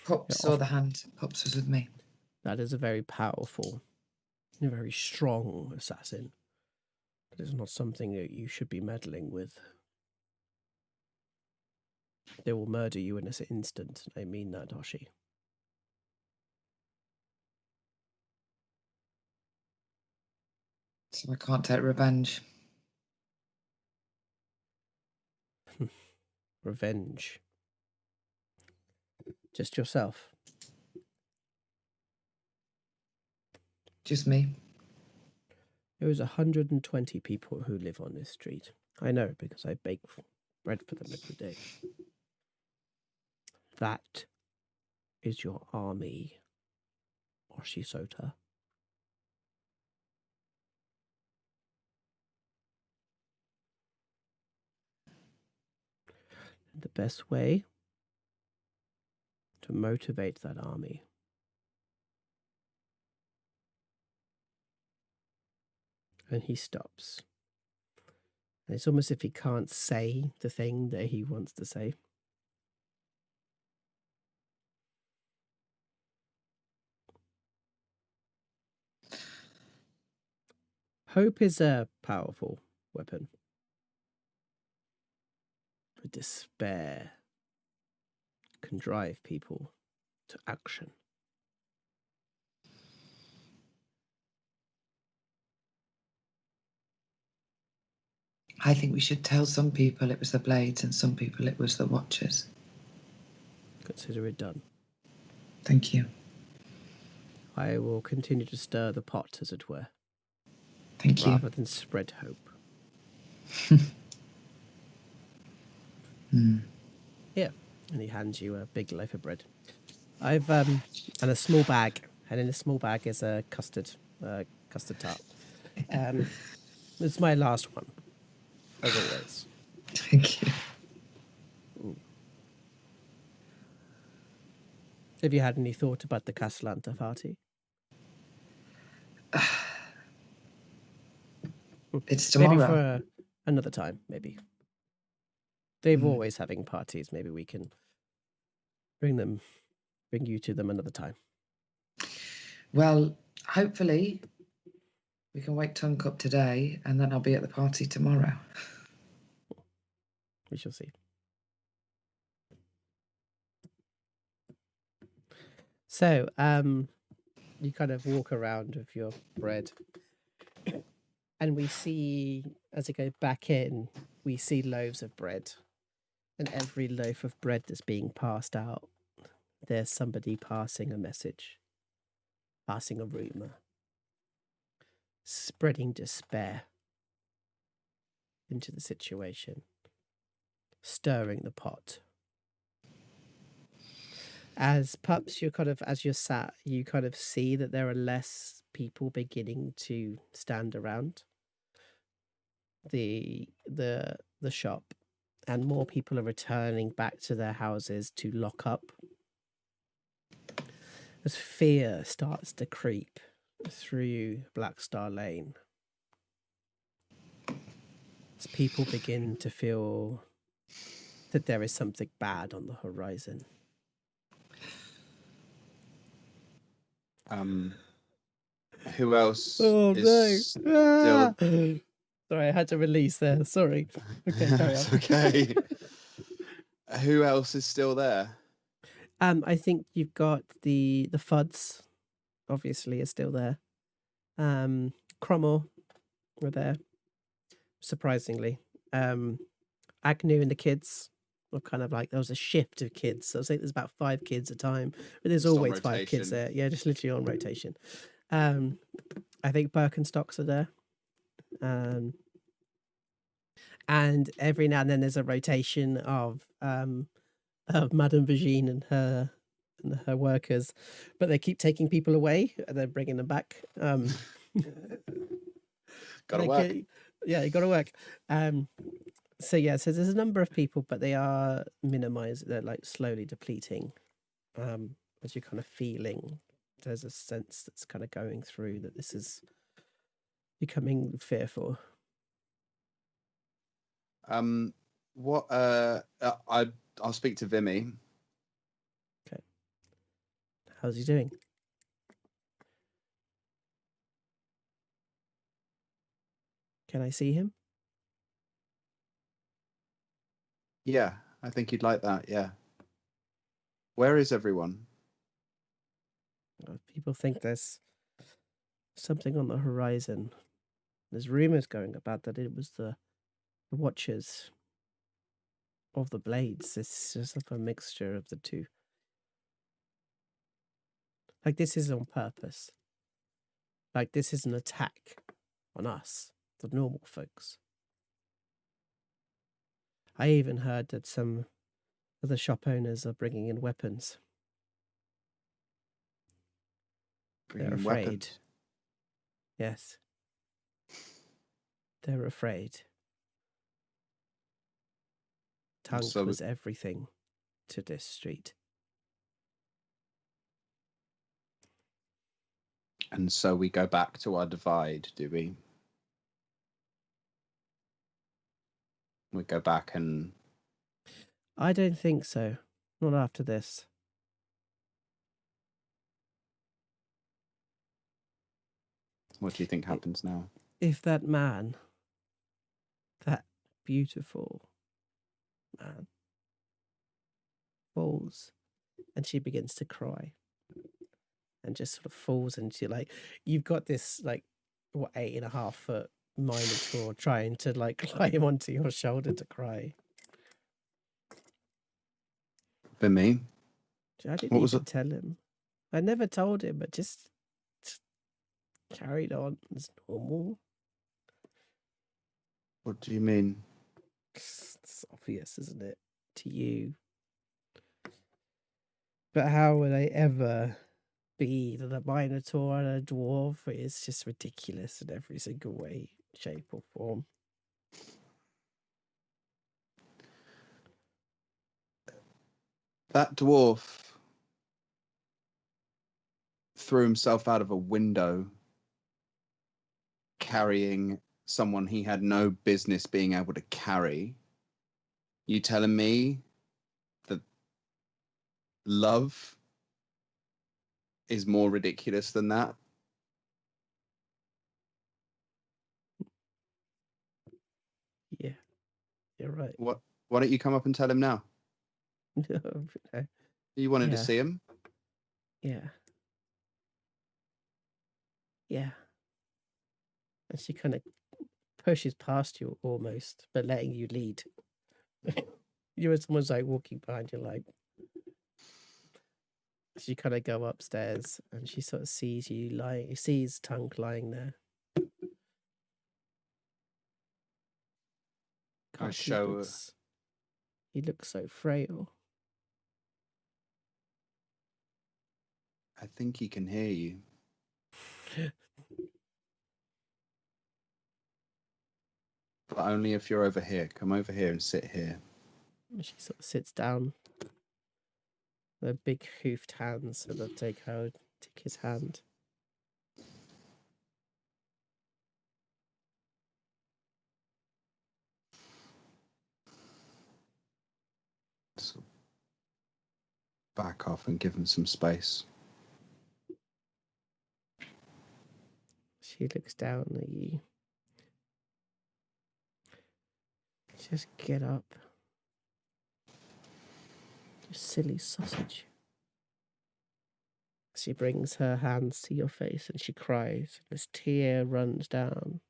Pups saw the hand. Pups was with me. That is a very powerful, a very strong assassin. That is not something that you should be meddling with. They will murder you in an instant. I mean that, Hoshi. So I can't take revenge. Revenge. Just yourself. Just me. There is 120 people who live on this street. I know because I bake bread for them every day. That is your army, Hoshi Sota. The best way to motivate that army and he stops. And it's almost if he can't say the thing that he wants to say. Hope is a powerful weapon. But despair can drive people to action. I think we should tell some people it was the blades and some people it was the watchers. Consider it done. Thank you. I will continue to stir the pot, as it were. Thank you. Rather than spread hope. Here. And he hands you a big loaf of bread. I've and a small bag. And in a small bag is a custard tart. It's my last one, as always. Thank you. Have you had any thought about the Cassalanter party? It's tomorrow. Maybe for another time, maybe. They're always having parties. Maybe we can bring you to them another time. Well, hopefully we can wake Tunk up today and then I'll be at the party tomorrow. We shall see. So, you kind of walk around with your bread And we see, as it goes back in, we see loaves of bread. And every loaf of bread that's being passed out, there's somebody passing a message, passing a rumour, spreading despair into the situation, stirring the pot. As pups, as you're sat, you kind of see that there are less people beginning to stand around the shop, and more people are returning back to their houses to lock up. As fear starts to creep through Blackstar Lane, as people begin to feel that there is something bad on the horizon. Who else Oh is no! still... Sorry, I had to release there. Sorry. Okay, carry on. It's okay. Who else is still there? I think you've got the Fuds, obviously, are still there. Cromwell were there, surprisingly. Agnew and the kids were kind of like, there was a shift of kids. So I think there's about 5 kids at a time, but there's Just on always 5 kids rotation. there. Yeah, just literally on rotation. I think Birkenstocks are there. And every now and then there's a rotation of Madame Virginie and her workers, but they keep taking people away and then bringing them back. Gotta work. Yeah, you gotta work. So there's a number of people, but they are minimized. They're like slowly depleting. As you're kind of feeling, there's a sense that's kind of going through that this is becoming fearful. What? I'll speak to Vimy. Okay. How's he doing? Can I see him? Yeah, I think you'd like that. Yeah. Where is everyone? People think there's something on the horizon. There's rumors going about that it was the Watchers of the Blades. It's just like a mixture of the two. Like, this is on purpose. Like, this is an attack on us, the normal folks. I even heard that some of the shop owners are bringing in weapons. They're afraid. Weapons. Yes. They're afraid. Tunk was everything to this street. And so we go back to our divide, do we? We go back and... I don't think so. Not after this. What do you think happens now? If that man, that beautiful man, falls and she begins to cry and just sort of falls into, like, you've got this, like, 8.5 foot Minotaur trying to, like, climb onto your shoulder to cry. For me? I didn't even tell him. I never told him, but just carried on as normal. What do you mean? It's obvious, isn't it? To you. But how would I ever be that a Minotaur and a dwarf? It's just ridiculous in every single way, shape, or form. That dwarf threw himself out of a window carrying someone he had no business being able to carry. You telling me that love is more ridiculous than that? Yeah, you're right. What? Why don't you come up and tell him now? No. You wanted to see him? Yeah. Yeah. And she kind of pushes past you almost, but letting you lead. You're someone's like walking behind you, like. She kind of go upstairs, and she sort of sees you lying. Sees Tunk lying there. I God, show her. He looks so frail. I think he can hear you. But only if you're over here. Come over here and sit here. And she sort of sits down. Their big hoofed hands sort of take his hand. So back off and give him some space. She looks down at you. Just get up. You silly sausage. She brings her hands to your face and she cries. This tear runs down.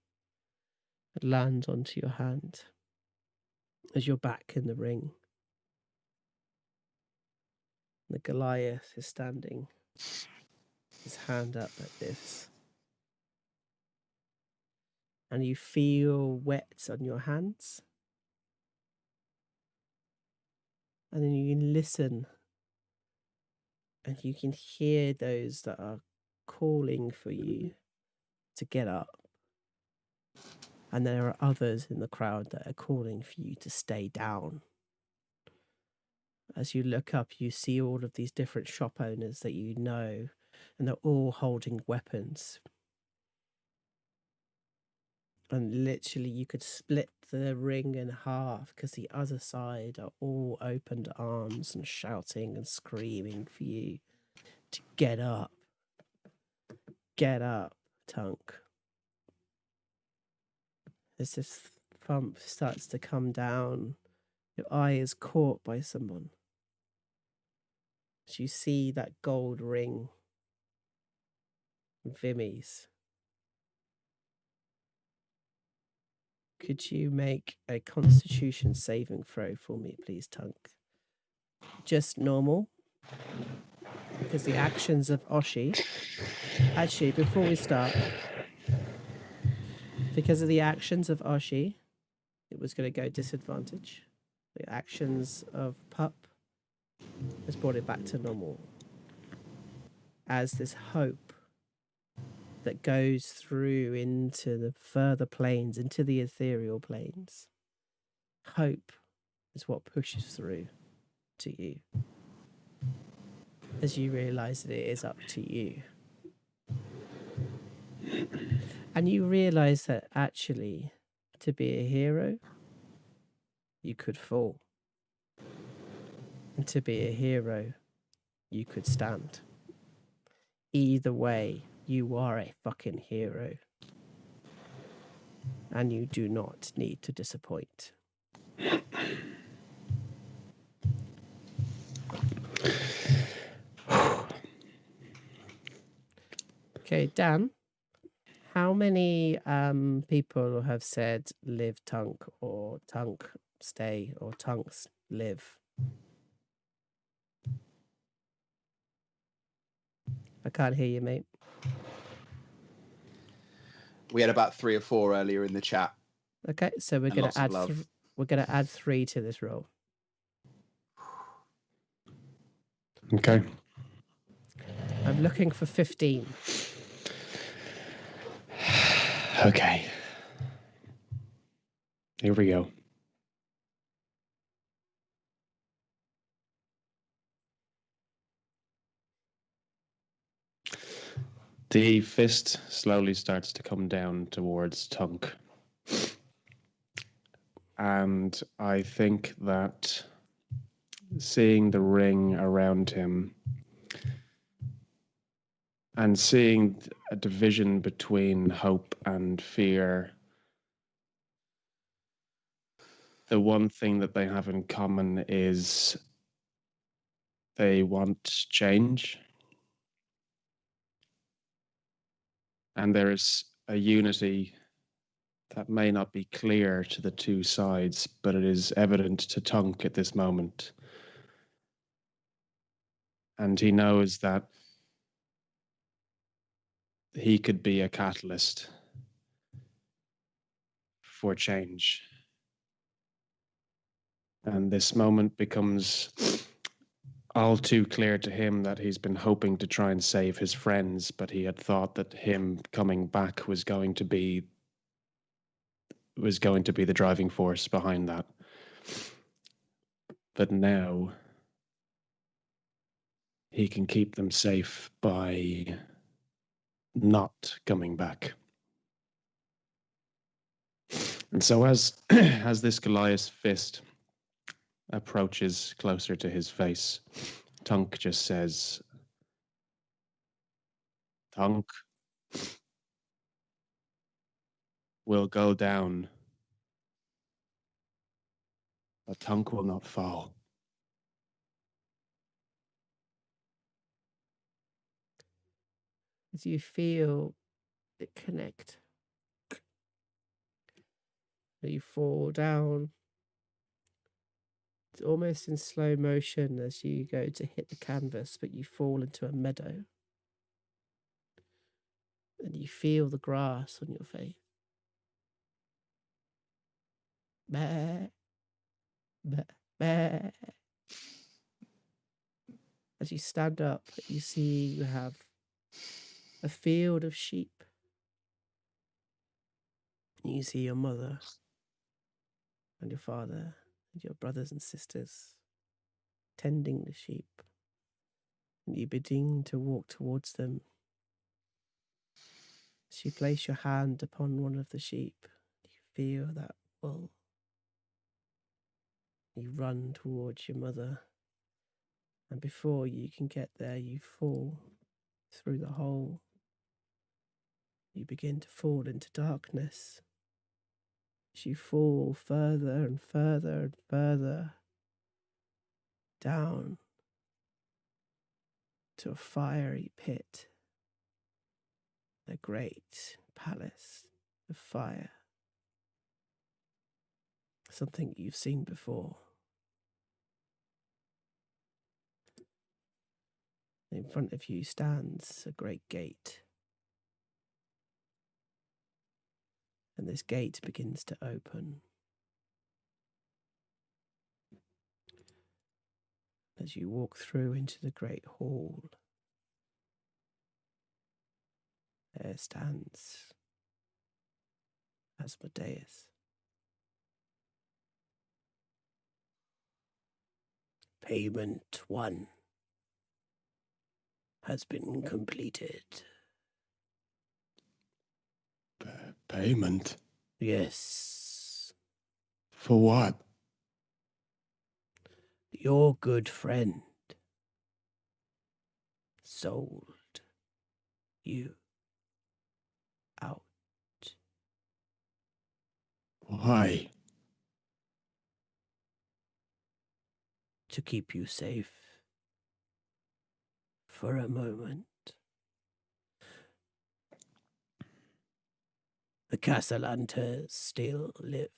It lands onto your hand as you're back in the ring. The Goliath is standing, his hand up like this. And you feel wet on your hands. And then you can listen. And you can hear those that are calling for you to get up. And there are others in the crowd that are calling for you to stay down. As you look up, you see all of these different shop owners that you know, and they're all holding weapons. And literally, you could split the ring in half because the other side are all opened arms and shouting and screaming for you to get up. Get up, Tunk. As this thump starts to come down, your eye is caught by someone. As you see that gold ring, Vimmy's. Could you make a Constitution saving throw for me, please, Tunk? Just normal. Because the actions of Oshi... Actually, before we start... Because of the actions of Oshi, it was going to go disadvantage. The actions of Pup has brought it back to normal. As this hope that goes through into the further planes, into the ethereal planes. Hope is what pushes through to you. As you realise that it is up to you. And you realise that actually, to be a hero, you could fall. And to be a hero, you could stand. Either way, you are a fucking hero. And you do not need to disappoint. Okay, Dan, how many people have said live Tunk or Tunk stay or Tunks live? I can't hear you, mate. We had about 3 or 4 earlier in the chat. Okay, so we're going to add we're going to add 3 to this roll. Okay. I'm looking for 15. Okay. Here we go. The fist slowly starts to come down towards Tunk. And I think that seeing the ring around him and seeing a division between hope and fear, the one thing that they have in common is they want change. And there is a unity that may not be clear to the two sides, but it is evident to Tunk at this moment. And he knows that he could be a catalyst for change. And this moment becomes all too clear to him that he's been hoping to try and save his friends, but he had thought that him coming back was going to be the driving force behind that. But now he can keep them safe by not coming back. And so as this Goliath's fist approaches closer to his face, Tunk just says, Tunk will go down, but Tunk will not fall. As you feel it connect, you fall down. It's almost in slow motion as you go to hit the canvas, but you fall into a meadow. And you feel the grass on your face. Bah, bah, bah. As you stand up, you see you have a field of sheep. You see your mother and your father and your brothers and sisters tending the sheep. And you begin to walk towards them. As you place your hand upon one of the sheep, you feel that wool. You run towards your mother, and before you can get there, you fall through the hole. You begin to fall into darkness. As you fall further and further and further down to a fiery pit, a great palace of fire. Something you've seen before. In front of you stands a great gate. And this gate begins to open. As you walk through into the great hall, there stands Asmodeus. Payment 1 has been completed. Payment? Yes. For what? Your good friend sold you out. Why? To keep you safe for a moment. The Cassalanters still live,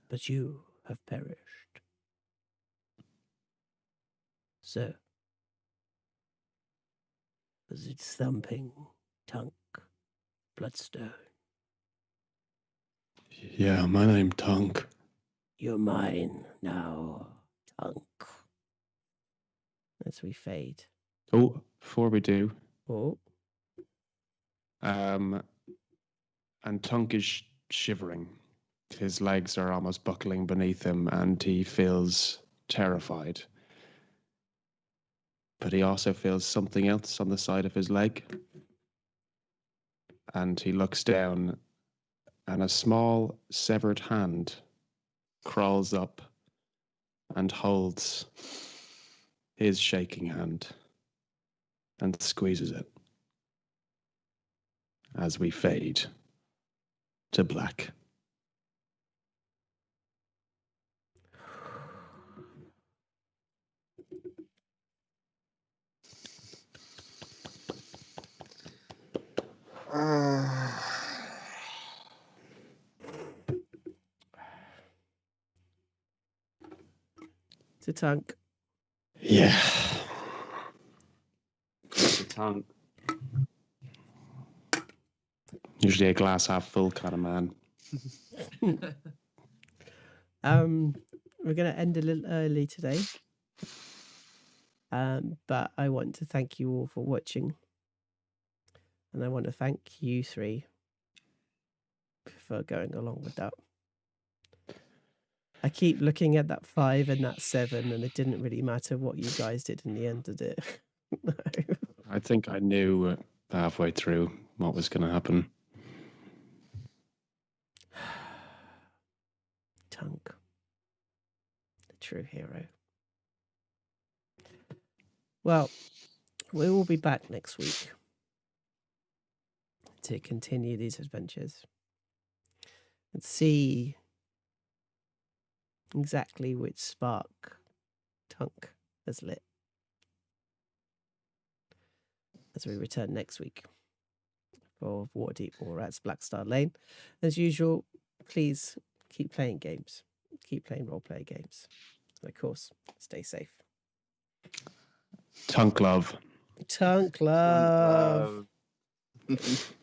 but you have perished. So, was it thumping, Tunk, Bloodstone? Yeah, my name Tunk. You're mine now, Tunk. As we fade. Oh, before we do. Oh. And Tunk is shivering. His legs are almost buckling beneath him and he feels terrified. But he also feels something else on the side of his leg. And he looks down and a small severed hand crawls up and holds his shaking hand and squeezes it as we fade to black. To Tunk. Yeah. The tongue. Usually a glass half full kind of man. We're going to end a little early today. But I want to thank you all for watching. And I want to thank you three for going along with that. I keep looking at that 5 and that 7, and it didn't really matter what you guys did in the end, did it? No. I think I knew halfway through what was going to happen. Tunk, the true hero. Well, we will be back next week to continue these adventures and see exactly which spark Tunk has lit as we return next week for Waterdeep Mallrats Blackstar Lane. As usual, please keep playing games, keep playing role-play games, and of course, stay safe. Tunk love. Tunk love. Love.